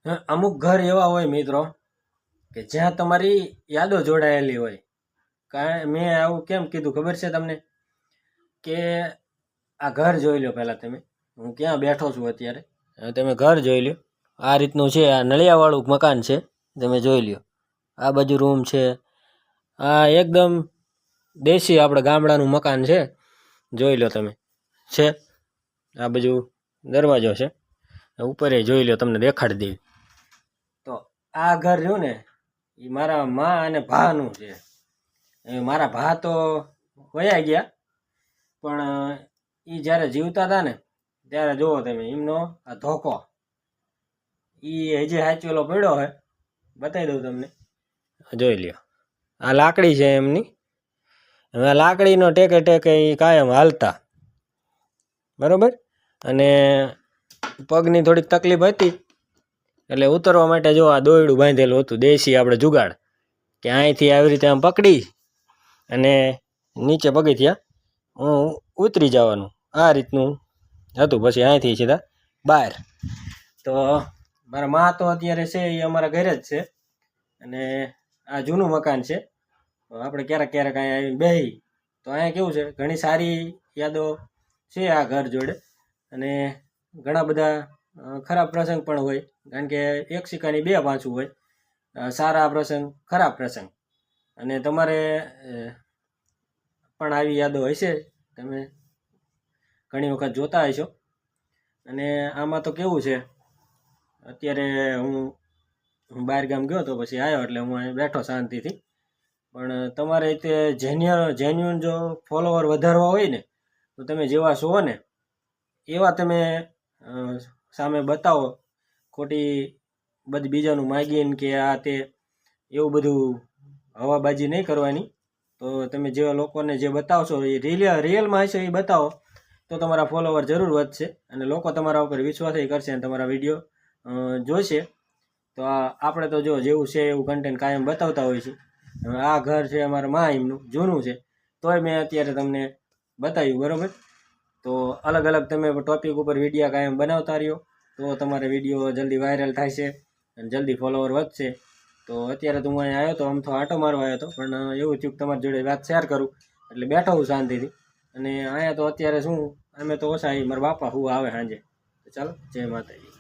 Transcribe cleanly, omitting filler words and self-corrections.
અમુક ઘર એવા હોય મિત્રો કે જ્યાં તમારી યાદો જોડાયેલી હોય. કારણ મેં આવું કેમ કીધું ખબર છે તમને? કે આ ઘર જોઈ લો પહેલાં તમે. હું ક્યાં બેઠો છું અત્યારે, તમે ઘર જોઈ લો. આ રીતનું છે, આ નળિયાવાળું મકાન છે, તમે જોઈ લો. આ બાજુ રૂમ છે, આ એકદમ દેશી આપણે ગામડાનું મકાન છે, જોઈ લો તમે. છે આ બાજુ દરવાજો છે, ઉપર જોઈ લો, તમને દેખાડી દેવી. તો આ ઘર રહ્યું ને એ મારા મા અને ભાનું છે. મારા ભા તો વયા ગયા, પણ એ જ્યારે જીવતા હતા ને ત્યારે જુઓ તમે એમનો આ ધોકો એ હજી સાચવેલો પડ્યો હોય. બતાવી દઉં તમને, જોઈ લ્યો. આ લાકડી છે એમની. હવે આ લાકડીનો ટેકે ટેકે એ કાયમ હાલતા, બરાબર. અને પગની થોડીક તકલીફ હતી એટલે ઉતરવા માટે જો આ દોયડું બાંધેલું હતું, દેશી આપણે જુગાડ, કે અહીંથી આવી રીતે આમ પકડી અને નીચે પગથિયા ઉતરી જવાનું, આ રીતનું હતું. પછી અહીંથી સીધા બહાર. તો મારા મા તો અત્યારે છે એ અમારા ઘરે જ છે. અને આ જૂનું મકાન છે. આપણે ક્યારેક ક્યારેક અહીંયા આવીને બેસી તો અહીંયા કેવું છે, ઘણી સારી યાદો છે આ ઘર જોડે. અને ઘણા બધા ખરાબ પ્રસંગ પણ હોય, કારણ કે એક સિક્કાની બે પાછું હોય. સારા પ્રસંગ, ખરાબ પ્રસંગ. અને તમારે પણ આવી યાદો હશે, તમે ઘણી વખત જોતા હશો. અને આમાં તો કેવું છે, અત્યારે હું બહાર ગામ ગયો તો પછી આવ્યો એટલે હું અહીં બેઠો શાંતિથી. પણ તમારે તે જેન્યુઅન જો ફોલોવર વધારવા હોય ને, તો તમે જેવા છો ને એવા તમે સામે બતાવો. ખોટી બધી બીજાનું માગીને કે આ તે એવું બધું હવાબાજી નહીં કરવાની. તો તમે જેવા લોકોને જે બતાવશો એ રિયલમાં હશે એ બતાવો, તો તમારા ફોલોવર જરૂર વધશે અને લોકો તમારા ઉપર વિશ્વાસ કરશે અને તમારા વિડીયો જોશે. તો આપણે તો જો જેવું છે એવું કન્ટેન્ટ કાયમ બતાવતા હોય છે. હવે આ ઘર છે અમારા મા એમનું જૂનું છે, તોય મેં અત્યારે તમને બતાવ્યું, બરાબર. તો અલગ અલગ તમે ટોપિક ઉપર વિડીયો કાયમ બનાવતા રહ્યો, તો તમારે વિડીયો જલ્દી વાયરલ થાય છે અને જલ્દી ફોલોવર વધશે. તો અત્યારે તો હું અહીંયા આવ્યો તો આમ તો આંટો મારવા આવ્યો હતો, પણ એવું થયું તમારી જોડે વાત શેર કરું એટલે બેઠો હું શાંતિથી. અને અહીંયા તો અત્યારે શું, અમે તો ઓછા, મારા બાપા હું આવે સાંજે. ચાલો, જય માતાજી.